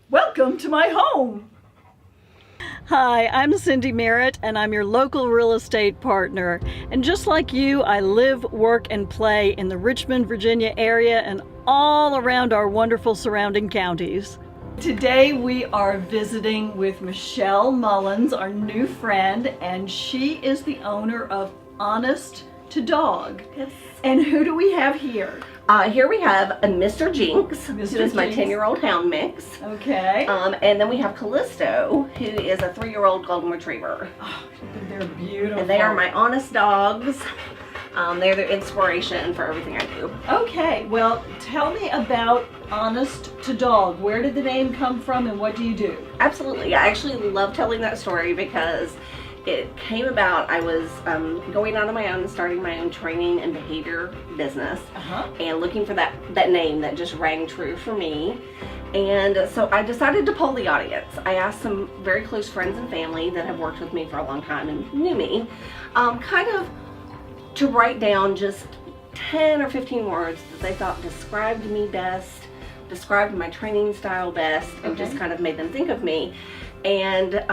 Welcome to my home. Hi, I'm Cindy Merritt, and I'm your local real estate partner. And just like you, I live, work, and play in the Richmond, Virginia area and all around our wonderful surrounding counties. Today we are visiting with Michelle Mullins, our new friend, and she is the owner of Honest to Dog. Yes. And who do we have here? Here we have a Mr. Jinx, who is my Jinx. 10-year-old hound mix. Okay. And then we have Callisto, who is a 3-year-old golden retriever. Oh, they're beautiful. And they are my honest dogs. They're the inspiration for everything I do. Okay, well, tell me about Honest to Dog. Where did the name come from and what do you do? Absolutely. I actually love telling that story because it came about, I was going out on my own and starting my own training and behavior business, and looking for that name that just rang true for me. And so I decided to poll the audience. I asked some very close friends and family that have worked with me for a long time and knew me, kind of to write down just 10 or 15 words that they thought described me best, described my training style best, and just kind of made them think of me. And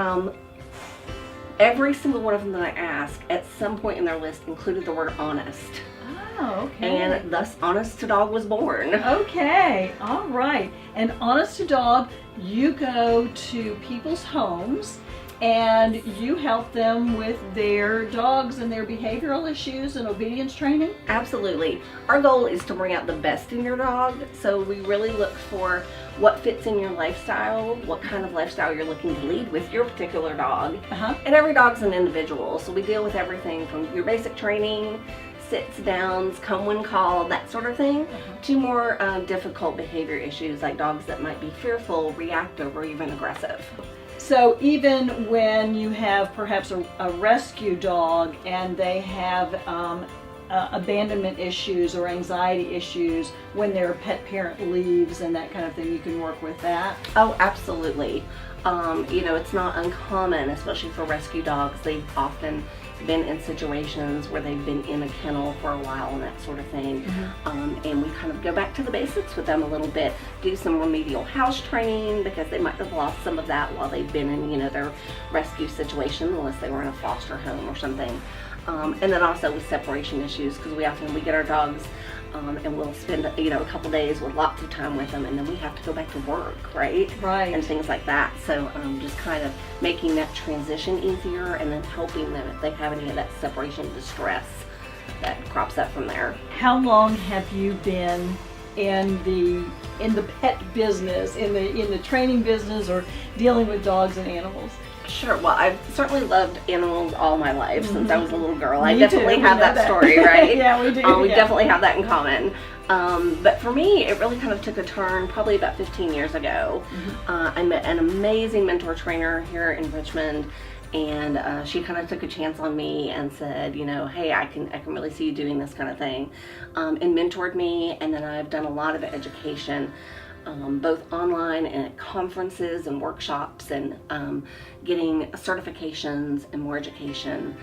every single one of them that I asked at some point in their list included the word honest. Oh, okay. And thus Honest to Dog was born. Okay, all right. And Honest to Dog, you go to people's homes and you help them with their dogs and their behavioral issues and obedience training? Absolutely. Our goal is to bring out the best in your dog. So we really look for what fits in your lifestyle, what kind of lifestyle you're looking to lead with your particular dog. And every dog's an individual. So we deal with everything from your basic training, sits, downs, come when called, that sort of thing, to more difficult behavior issues like dogs that might be fearful, reactive, or even aggressive. So even when you have perhaps a rescue dog and they have abandonment issues or anxiety issues when their pet parent leaves and that kind of thing, you can work with that? Oh, absolutely. You know, it's not uncommon, especially for rescue dogs. They've often been in situations where they've been in a kennel for a while and that sort of thing. And we kind of go back to the basics with them a little bit, do some remedial house training because they might have lost some of that while they've been in, you know, their rescue situation, unless they were in a foster home or something. And then also with separation issues, because we get our dogs and we'll spend, you know, a couple days with lots of time with them, and then we have to go back to work, right? Right. And things like that. So just kind of making that transition easier, and then helping them if they have any of that separation distress that crops up from there. How long have you been in the pet business, in the training business, or dealing with dogs and animals? Sure. Well, I've certainly loved animals all my life since I was a little girl. I Me definitely too. have that story, right? Yeah, we do. We yeah. definitely have that in common. But for me, it really kind of took a turn probably about 15 years ago. I met an amazing mentor trainer here in Richmond, and she kind of took a chance on me and said, you know, hey, I can really see you doing this kind of thing, and mentored me. And then I've done a lot of education, both online and at conferences and workshops, and getting certifications and more education.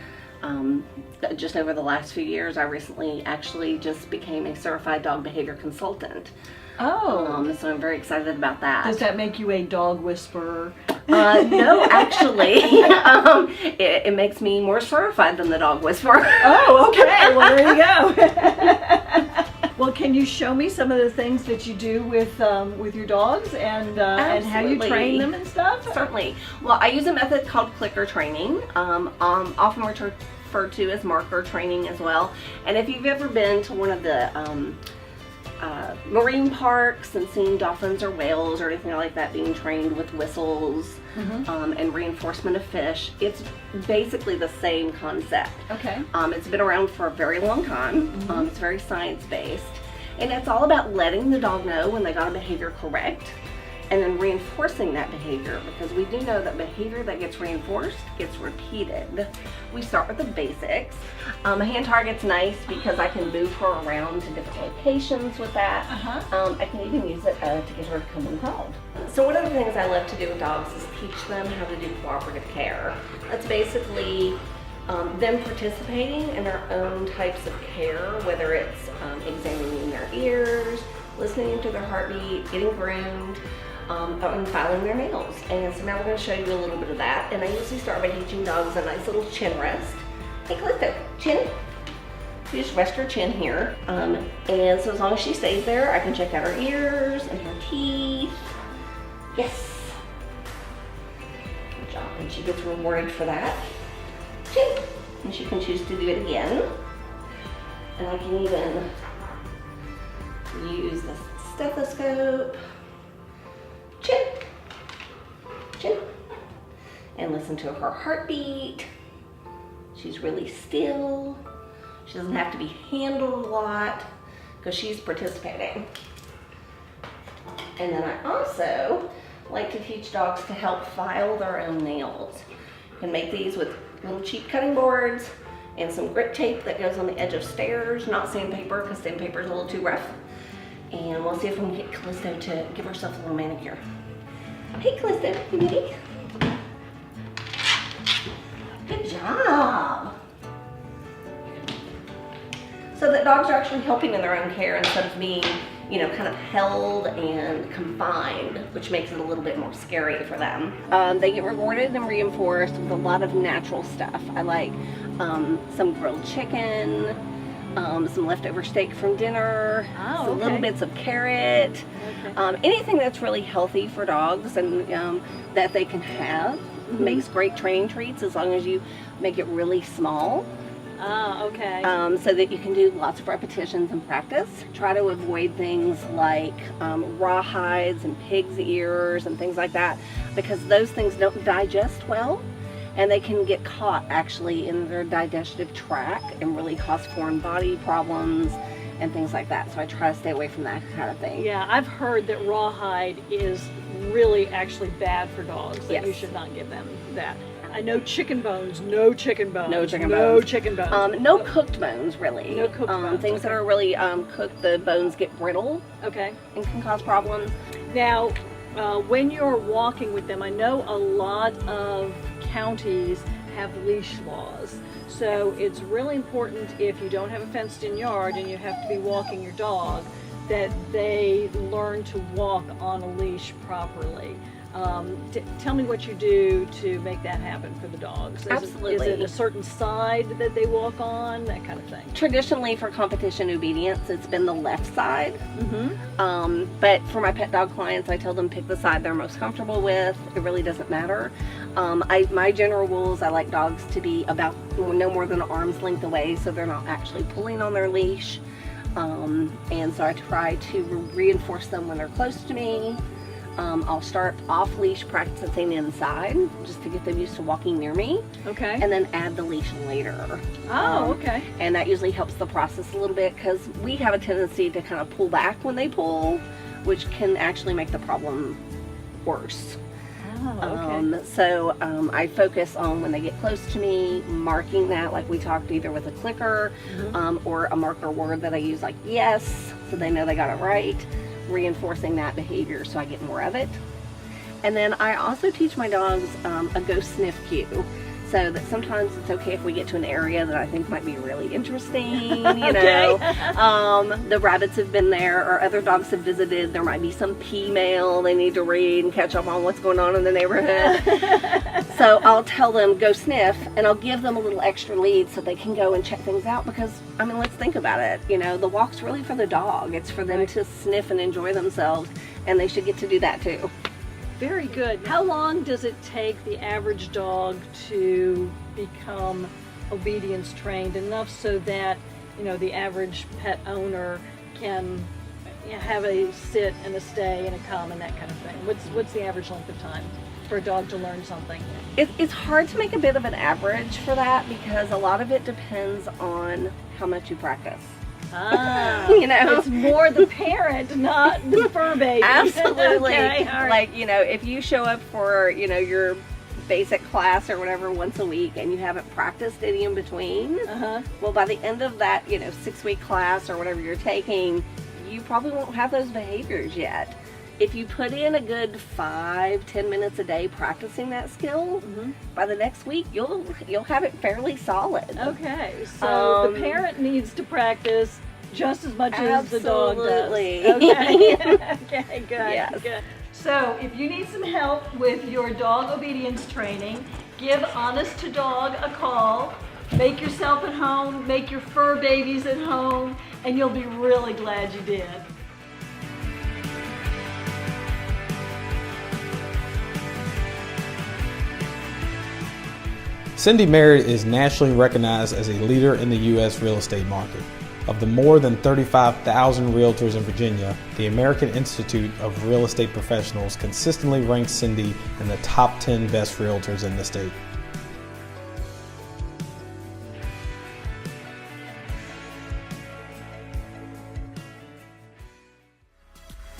Just over the last few years, I recently actually just became a certified dog behavior consultant. Oh. So I'm very excited about that. Does that make you a dog whisperer? No, actually, it makes me more certified than the dog whisperer. Oh, okay. Well, there you go. Well, can you show me some of the things that you do with your dogs and how you train them and stuff? Certainly. Well, I use a method called clicker training, often referred to as marker training as well. And if you've ever been to one of the marine parks and seen dolphins or whales or anything like that being trained with whistles and reinforcement of fish, it's basically the same concept. Okay. It's been around for a very long time. It's very science-based, and it's all about letting the dog know when they got a behavior correct, and then reinforcing that behavior, because we do know that behavior that gets reinforced gets repeated. We start with the basics. A hand target's nice because I can move her around to different locations with that. I can even use it to get her to come and called. So one of the things I love to do with dogs is teach them how to do cooperative care. That's basically them participating in their own types of care, whether it's examining their ears, listening to their heartbeat, getting groomed, on filing their nails. And so now we're going to show you a little bit of that. And I usually start by teaching dogs a nice little chin rest. Hey, Callisto, chin. You just rest her chin here. And so as long as she stays there, I can check out her ears and her teeth. Yes. Good job. And she gets rewarded for that. Chin. And she can choose to do it again. And I can even use the stethoscope. Chin. Chin. And listen to her heartbeat. She's really still. She doesn't have to be handled a lot because she's participating. And then I also like to teach dogs to help file their own nails. You can make these with little cheap cutting boards and some grip tape that goes on the edge of stairs, not sandpaper because sandpaper is a little too rough. And we'll see if we can get Callisto to give herself a little manicure. Hey Callisto, you ready? Good job. So that dogs are actually helping in their own care instead of being, you know, kind of held and confined, which makes it a little bit more scary for them. They get rewarded and reinforced with a lot of natural stuff. I like some grilled chicken, some leftover steak from dinner, some little bits of carrot, anything that's really healthy for dogs and that they can have. Makes great training treats as long as you make it really small. So that you can do lots of repetitions and practice. Try to avoid things like raw hides and pig's ears and things like that because those things don't digest well and they can get caught actually in their digestive tract and really cause foreign body problems and things like that. So I try to stay away from that kind of thing. Yeah, I've heard that rawhide is really actually bad for dogs, that you should not give them that. I know chicken bones, no chicken bones. No chicken bones. No chicken bones. No cooked bones, really. No cooked bones. Things that are really cooked, the bones get brittle. Okay. And can cause problems. Now, when you're walking with them, I know a lot of counties have leash laws. So it's really important if you don't have a fenced-in yard and you have to be walking your dog, that they learn to walk on a leash properly. Tell me what you do to make that happen for the dogs. Absolutely. Is it a certain side that they walk on, that kind of thing? Traditionally, for competition obedience, it's been the left side. But for my pet dog clients, I tell them pick the side they're most comfortable with. It really doesn't matter. My general rules, I like dogs to be about no more than an arm's length away so they're not actually pulling on their leash. And so I try to reinforce them when they're close to me. I'll start off leash practicing inside just to get them used to walking near me. Okay. And then add the leash later. Okay. And that usually helps the process a little bit because we have a tendency to kind of pull back when they pull, which can actually make the problem worse. I focus on when they get close to me, marking that like we talked, either with a clicker or a marker word that I use like yes, so they know they got it right. Reinforcing that behavior so I get more of it. And then I also teach my dogs a go sniff cue, so that sometimes it's okay if we get to an area that I think might be really interesting, you know. The rabbits have been there or other dogs have visited, there might be some pea mail they need to read and catch up on what's going on in the neighborhood. So I'll tell them go sniff and I'll give them a little extra lead so they can go and check things out because, I mean, let's think about it, you know, the walk's really for the dog. It's for them to sniff and enjoy themselves, and they should get to do that too. Very good. How long does it take the average dog to become obedience trained enough so that, you know, the average pet owner can have a sit and a stay and a come and that kind of thing? What's the average length of time for a dog to learn something? It's hard to make a bit of an average for that because a lot of it depends on how much you practice. You know, it's more the parent, not the fur baby. Absolutely. Okay, all right. Like, you know, if you show up for, you know, your basic class or whatever once a week and you haven't practiced any in between, well, by the end of that, you know, 6-week class or whatever you're taking, you probably won't have those behaviors yet. If you put in a good 5-10 minutes a day practicing that skill, by the next week you'll have it fairly solid. Okay, so the parent needs to practice just as much as the dog does. Absolutely. Okay. Okay, good. Yes. Good. So if you need some help with your dog obedience training, give Honest to Dog a call. Make yourself at home, make your fur babies at home, and you'll be really glad you did. Cindy Merritt is nationally recognized as a leader in the U.S. real estate market. Of the more than 35,000 realtors in Virginia, the American Institute of Real Estate Professionals consistently ranks Cindy in the top 10 best realtors in the state.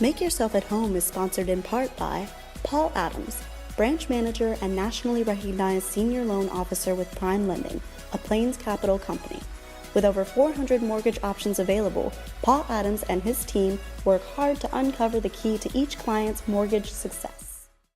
Make Yourself at Home is sponsored in part by Paul Adams, branch manager and nationally recognized senior loan officer with Prime Lending, a Plains Capital company. With over 400 mortgage options available, Paul Adams and his team work hard to uncover the key to each client's mortgage success.